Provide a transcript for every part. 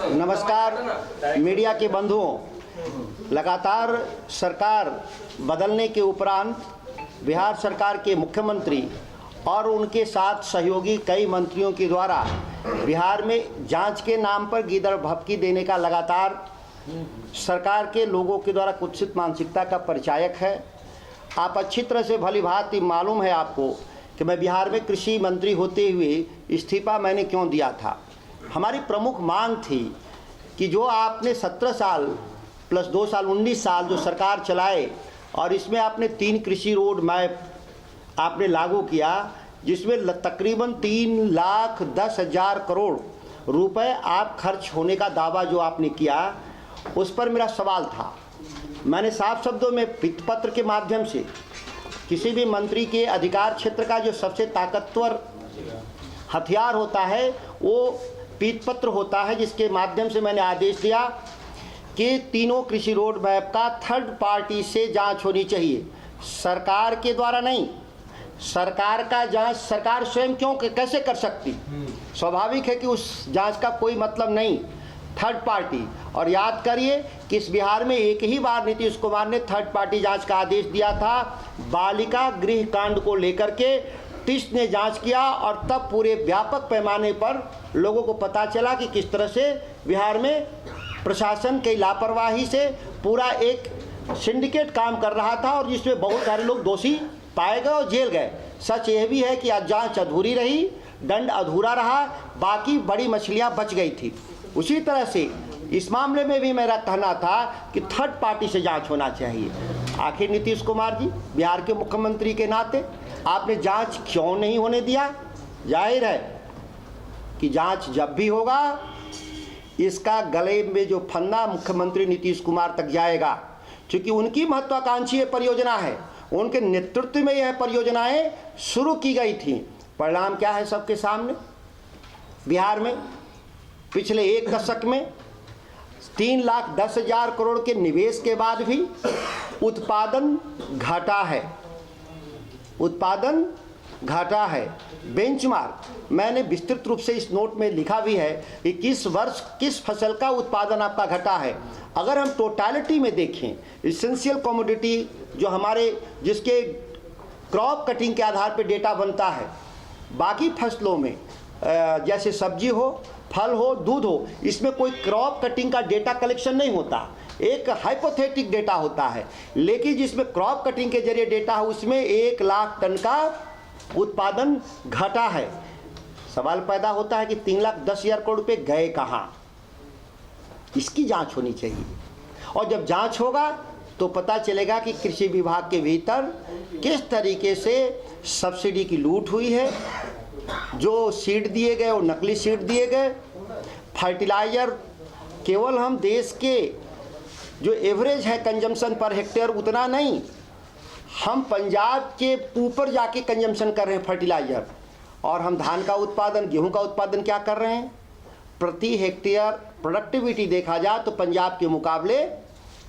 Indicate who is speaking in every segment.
Speaker 1: नमस्कार मीडिया के बंधुओं, लगातार सरकार बदलने के उपरांत बिहार सरकार के मुख्यमंत्री और उनके साथ सहयोगी कई मंत्रियों के द्वारा बिहार में जांच के नाम पर गीदड़ भभकी देने का लगातार सरकार के लोगों के द्वारा कुत्सित मानसिकता का परिचायक है। आप अच्छी तरह से भलीभांति मालूम है आपको कि मैं बिहार में कृषि मंत्री होते हुए इस्तीफा मैंने क्यों दिया था। हमारी प्रमुख मांग थी कि जो आपने 17 साल प्लस 2 साल 19 साल जो सरकार चलाए और इसमें आपने 3 कृषि रोड मैप आपने लागू किया, जिसमें तकरीबन 3,10,000 करोड़ रुपए आप खर्च होने का दावा जो आपने किया, उस पर मेरा सवाल था। मैंने साफ शब्दों में पत्र के माध्यम से किसी भी मंत्री के अधिकार क्षेत्र का जो सबसे ताकतवर हथियार होता है वो पत्र होता है, जिसके माध्यम से मैंने आदेश दिया कि तीनों कृषि रोड मैप का थर्ड पार्टी से जांच होनी चाहिए, सरकार के द्वारा नहीं। सरकार का जांच सरकार स्वयं क्यों कैसे कर सकती? स्वाभाविक है कि उस जांच का कोई मतलब नहीं, थर्ड पार्टी। और याद करिए कि इस बिहार में एक ही बार नीतीश कुमार ने थर्ड पार्टी जांच का आदेश दिया था, बालिका गृह कांड को लेकर के टिस्ट ने जांच किया और तब पूरे व्यापक पैमाने पर लोगों को पता चला कि किस तरह से बिहार में प्रशासन की लापरवाही से पूरा एक सिंडिकेट काम कर रहा था और जिसमें बहुत सारे लोग दोषी पाए गए और जेल गए। सच यह भी है कि आज जांच अधूरी रही, दंड अधूरा रहा, बाकी बड़ी मछलियां बच गई थी। उसी तरह से इस मामले में भी मेरा कहना था कि थर्ड पार्टी से जांच होना चाहिए। आखिर नीतीश कुमार जी बिहार के मुख्यमंत्री के नाते आपने जांच क्यों नहीं होने दिया? जाहिर है कि जांच जब भी होगा इसका गले में जो फंदा मुख्यमंत्री नीतीश कुमार तक जाएगा, क्योंकि उनकी महत्वाकांक्षी परियोजना है, उनके नेतृत्व में यह परियोजनाएं शुरू की गई थी। परिणाम क्या है सबके सामने? बिहार में पिछले एक दशक में 3,10,000 करोड़ के निवेश के बाद भी उत्पादन घटा है, उत्पादन घटा है। बेंचमार्क मैंने विस्तृत रूप से इस नोट में लिखा भी है कि किस वर्ष किस फसल का उत्पादन आपका घटा है। अगर हम टोटलिटी में देखें, इसेंशियल कमोडिटी जो हमारे जिसके क्रॉप कटिंग के आधार पर डेटा बनता है, बाकी फसलों में जैसे सब्जी हो, फल हो, दूध हो, इसमें कोई क्रॉप कटिंग का डेटा कलेक्शन नहीं होता, एक हाइपोथेटिक डेटा होता है। लेकिन जिसमें क्रॉप कटिंग के जरिए डेटा है उसमें 1 लाख टन का उत्पादन घटा है। सवाल पैदा होता है कि 3,10,000 करोड़ रुपए गए कहाँ? इसकी जांच होनी चाहिए और जब जांच होगा तो पता चलेगा कि कृषि विभाग के भीतर किस तरीके से सब्सिडी की लूट हुई है, जो सीड दिए गए वो नकली सीड दिए गए, फर्टिलाइजर केवल हम देश के जो एवरेज है कंजम्पशन पर हेक्टेयर उतना नहीं, हम पंजाब के ऊपर जाके कंजम्पशन कर रहे हैं फर्टिलाइजर। और हम धान का उत्पादन, गेहूं का उत्पादन क्या कर रहे हैं? प्रति हेक्टेयर प्रोडक्टिविटी देखा जाए तो पंजाब के मुकाबले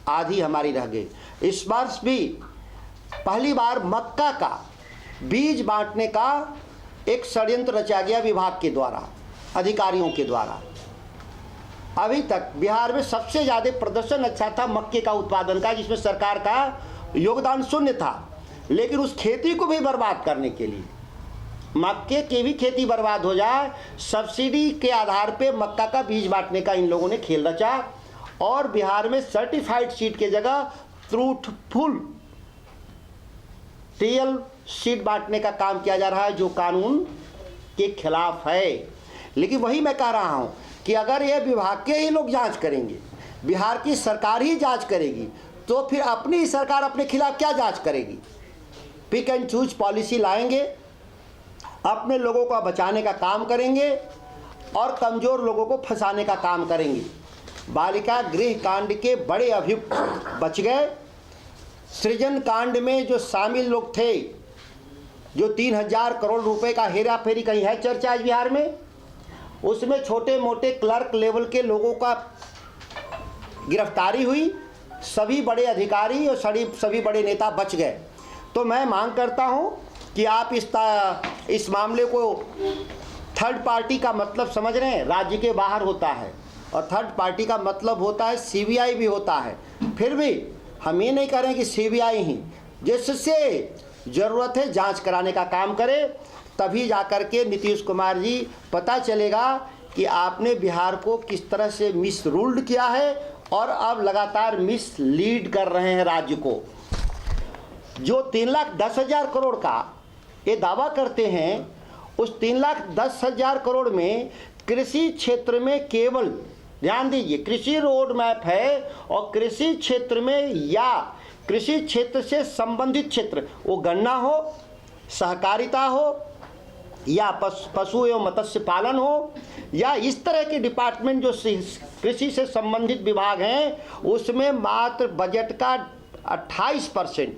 Speaker 1: आधी हमारी रह गई। इस वर्ष भी पहली बार मक्का का बीज बांटने का एक षड्यंत्र रचा गया विभाग के द्वारा, अधिकारियों के द्वारा। अभी तक बिहार में सबसे ज़्यादा प्रदर्शन अच्छा था मक्के का उत्पादन का, जिसमें सरकार का योगदान शून्य था। लेकिन उस खेती को भी बर्बाद करने के लिए, मक्के की भी खेती बर्बाद हो जाए, सब्सिडी के आधार पे मक्का का बीज बांटने का इन लोगों ने खेल रचा और बिहार में सर्टिफाइड सीड के जगह ट्रूथफुल रियल सीड बांटने का काम किया जा रहा है, जो कानून के खिलाफ है। लेकिन वही मैं कह रहा हूं कि अगर ये विभाग के ही लोग जांच करेंगे, बिहार की सरकार ही जांच करेगी, तो फिर अपनी ही सरकार अपने खिलाफ क्या जांच करेगी? पिक एंड चूज पॉलिसी लाएंगे, अपने लोगों को बचाने का काम करेंगे और कमज़ोर लोगों को फंसाने का काम करेंगे। बालिका गृह कांड के बड़े अभियुक्त बच गए। सृजन कांड में जो शामिल लोग थे, जो 3,000 करोड़ रुपए का हेरा फेरी कहीं है चर्चा आज बिहार में, उसमें छोटे मोटे क्लर्क लेवल के लोगों का गिरफ्तारी हुई, सभी बड़े अधिकारी और सभी बड़े नेता बच गए। तो मैं मांग करता हूं कि आप इस मामले को थर्ड पार्टी का मतलब समझ रहे हैं, राज्य के बाहर होता है, और थर्ड पार्टी का मतलब होता है सीबीआई भी होता है। फिर भी हम ये नहीं करें कि सीबीआई ही, जिससे ज़रूरत है जांच कराने का काम करे, तभी जाकर के नीतीश कुमार जी पता चलेगा कि आपने बिहार को किस तरह से मिस रूल्ड किया है और अब लगातार मिस लीड कर रहे हैं राज्य को। जो 3,10,000 करोड़ का ये दावा करते हैं, उस 3,10,000 करोड़ में कृषि क्षेत्र में केवल, ध्यान दीजिए, कृषि रोड मैप है, और कृषि क्षेत्र में या कृषि क्षेत्र से संबंधित क्षेत्र, वो गन्ना हो, सहकारिता हो, या पशु एवं मत्स्य पालन हो, या इस तरह के डिपार्टमेंट जो कृषि से संबंधित विभाग हैं, उसमें मात्र बजट का 28%,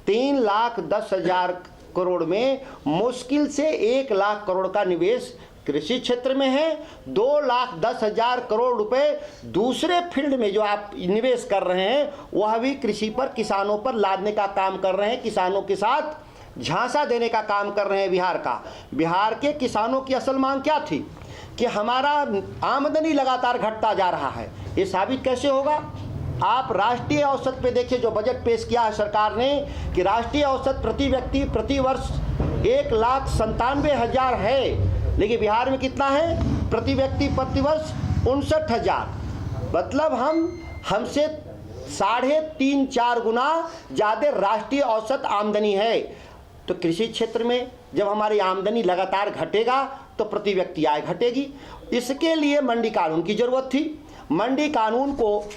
Speaker 1: 3,10,000 करोड़ में मुश्किल से 1,00,000 करोड़ का निवेश कृषि क्षेत्र में है। 2,10,000 करोड़ रुपए दूसरे फील्ड में जो आप निवेश कर रहे हैं, वह भी कृषि पर, किसानों पर लादने का काम कर रहे हैं, किसानों के साथ झांसा देने का काम कर रहे हैं बिहार का। बिहार के किसानों की असल मांग क्या थी कि हमारा आमदनी लगातार घटता जा रहा है। ये साबित कैसे होगा? आप राष्ट्रीय औसत पे देखिए, जो बजट पेश किया है सरकार ने, कि राष्ट्रीय औसत प्रति व्यक्ति प्रति वर्ष 1,97,000 है, लेकिन बिहार में कितना है प्रति व्यक्ति प्रति वर्ष? 59,000। मतलब हमसे 3.5-4 गुना ज़्यादा राष्ट्रीय औसत आमदनी है। तो कृषि क्षेत्र में जब हमारी आमदनी लगातार घटेगा तो प्रति व्यक्ति आय घटेगी। इसके लिए मंडी कानून की ज़रूरत थी। मंडी कानून को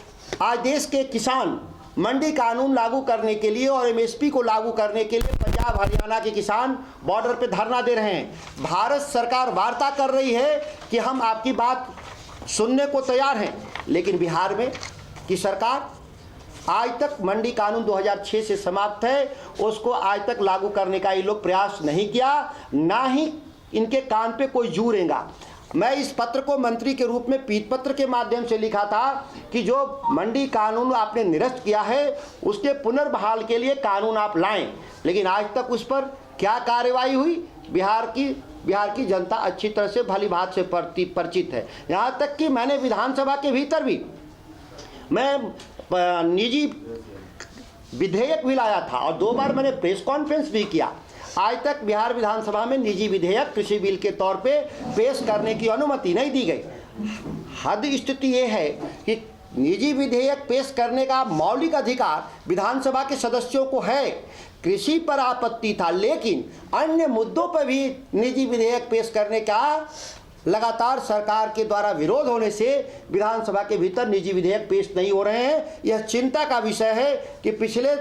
Speaker 1: आज देश के किसान मंडी कानून लागू करने के लिए और एमएसपी को लागू करने के लिए पंजाब हरियाणा के किसान बॉर्डर पे धरना दे रहे हैं। भारत सरकार वार्ता कर रही है कि हम आपकी बात सुनने को तैयार हैं, लेकिन बिहार में की सरकार आज तक मंडी कानून 2006 से समाप्त है, उसको आज तक लागू करने का ये लोग प्रयास नहीं किया, ना ही इनके कान पे कोई जू रेंगा। मैं इस पत्र को मंत्री के रूप में पीत पत्र के माध्यम से लिखा था कि जो मंडी कानून आपने निरस्त किया है, उसके पुनर्बहाल के लिए कानून आप लाएं, लेकिन आज तक उस पर क्या कार्रवाई हुई? बिहार की जनता अच्छी तरह से भली भांति से परिचित है। यहाँ तक कि मैंने विधानसभा के भीतर भी मैं निजी विधेयक भी लाया था और 2 बार मैंने प्रेस कॉन्फ्रेंस भी किया। आज तक बिहार विधानसभा में निजी विधेयक कृषि बिल के तौर पे पेश करने की अनुमति नहीं दी गई। हद स्थिति ये है कि निजी विधेयक पेश करने का मौलिक अधिकार विधानसभा के सदस्यों को है। कृषि पर आपत्ति था, लेकिन अन्य मुद्दों पर भी निजी विधेयक पेश करने का लगातार सरकार के द्वारा विरोध होने से विधानसभा के भीतर निजी विधेयक पेश नहीं हो रहे हैं। यह चिंता का विषय है कि पिछले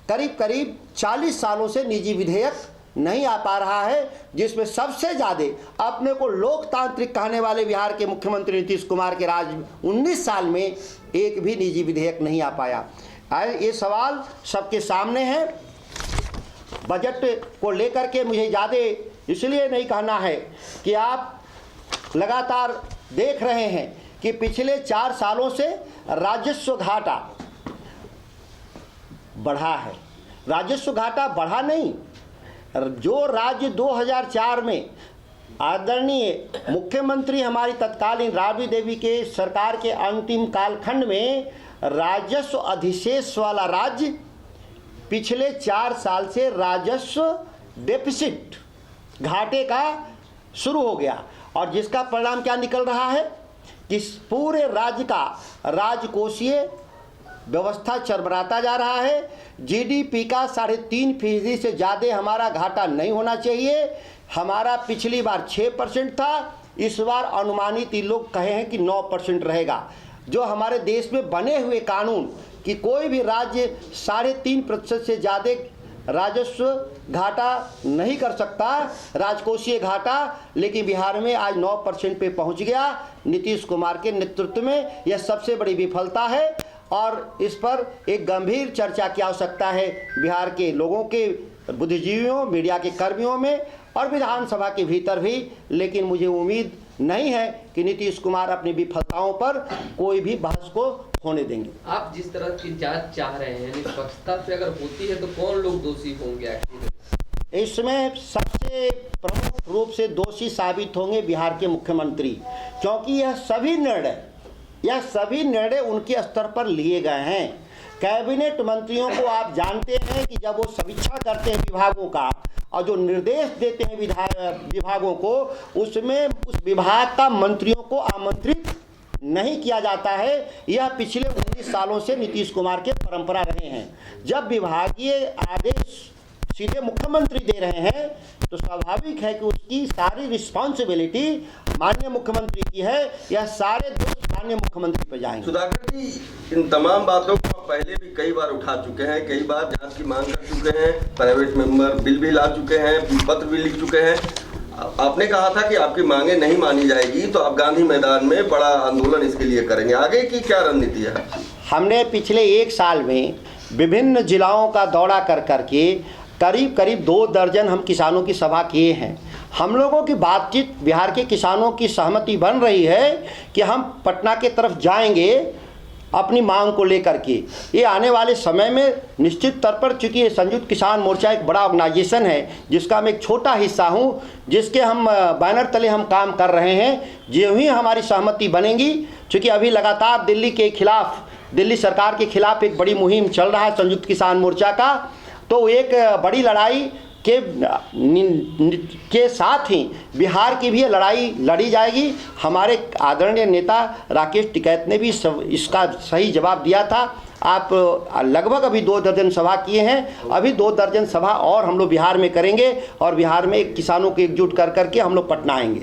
Speaker 1: करीब 40 सालों से निजी विधेयक नहीं आ पा रहा है, जिसमें सबसे ज़्यादा अपने को लोकतांत्रिक कहने वाले बिहार के मुख्यमंत्री नीतीश कुमार के राज 19 साल में एक भी निजी विधेयक नहीं आ पाया। ये सवाल सबके सामने है। बजट को लेकर के मुझे ज़्यादा इसलिए नहीं कहना है कि आप लगातार देख रहे हैं कि पिछले 4 सालों से राजस्व घाटा बढ़ा है। राजस्व घाटा बढ़ा नहीं, जो राज्य 2004 में आदरणीय मुख्यमंत्री हमारी तत्कालीन राबड़ी देवी के सरकार के अंतिम कालखंड में राजस्व अधिशेष वाला राज्य, पिछले 4 साल से राजस्व डेफिसिट घाटे का शुरू हो गया, और जिसका परिणाम क्या निकल रहा है कि पूरे राज्य का राजकोषीय व्यवस्था चरमराता जा रहा है। जीडीपी का 3.5% से ज़्यादा हमारा घाटा नहीं होना चाहिए। हमारा पिछली बार 6% था, इस बार अनुमानित ये लोग कहे हैं कि 9% रहेगा। जो हमारे देश में बने हुए कानून कि कोई भी राज्य 3.5% से ज़्यादा राजस्व घाटा नहीं कर सकता, राजकोषीय घाटा, लेकिन बिहार में आज 9% पे पहुंच गया। नीतीश कुमार के नेतृत्व में यह सबसे बड़ी विफलता है और इस पर एक गंभीर चर्चा की आवश्यकता है बिहार के लोगों के, बुद्धिजीवियों, मीडिया के कर्मियों में और विधानसभा के भीतर भी। लेकिन मुझे उम्मीद नहीं है कि नीतीश कुमार अपनी विफलताओं पर कोई भी बहस को होने देंगे।
Speaker 2: आप जिस तरह की जांच चाह रहे हैं, निष्पक्षता से अगर होती है तो कौन लोग दोषी होंगे?
Speaker 1: इसमें सबसे सबसे प्रमुख रूप से दोषी साबित होंगे बिहार के मुख्यमंत्री, क्योंकि यह सभी निर्णय उनके स्तर पर लिए गए हैं। कैबिनेट मंत्रियों को आप जानते हैं कि जब वो समीक्षा करते हैं विभागों का और जो निर्देश देते हैं विभागों को, उसमें उस विभाग का मंत्रियों को आमंत्रित नहीं किया जाता है। यह पिछले 19 सालों से नीतीश कुमार के परंपरा रहे हैं। जब विभागीय आदेश सीधे मुख्यमंत्री दे रहे हैं तो स्वाभाविक है कि उसकी सारी रिस्पॉन्सिबिलिटी माननीय मुख्यमंत्री की है। यह सारे दोष माननीय मुख्यमंत्री पर जाएंगे।
Speaker 3: सुधाकर जी, इन तमाम बातों को आप पहले भी कई बार उठा चुके हैं, कई बार जांच की मांग कर चुके हैं, प्राइवेट मेंबर बिल भी ला चुके हैं, पत्र भी लिख चुके हैं। आपने कहा था कि आपकी मांगे नहीं मानी जाएगी तो आप गांधी मैदान में बड़ा आंदोलन इसके लिए करेंगे। आगे की क्या रणनीति है?
Speaker 1: हमने पिछले 1 साल में विभिन्न जिलाओं का दौरा कर करके करीब 2 दर्जन हम किसानों की सभा किए हैं। हम लोगों की बातचीत बिहार के किसानों की सहमति बन रही है कि हम पटना के तरफ जाएंगे अपनी मांग को लेकर के। ये आने वाले समय में निश्चित तौर पर, चूँकि ये संयुक्त किसान मोर्चा एक बड़ा ऑर्गेनाइजेशन है जिसका मैं एक छोटा हिस्सा हूँ, जिसके हम बैनर तले हम काम कर रहे हैं। जो ही हमारी सहमति बनेगी, चूँकि अभी लगातार दिल्ली सरकार के खिलाफ एक बड़ी मुहिम चल रहा है संयुक्त किसान मोर्चा का, तो एक बड़ी लड़ाई के साथ ही बिहार की भी लड़ाई लड़ी जाएगी। हमारे आदरणीय नेता राकेश टिकैत ने भी इसका सही जवाब दिया था। आप लगभग अभी 2 दर्जन सभा किए हैं, अभी 2 दर्जन सभा और हम लोग बिहार में करेंगे और बिहार में किसानों को एकजुट कर करके हम लोग पटना आएंगे।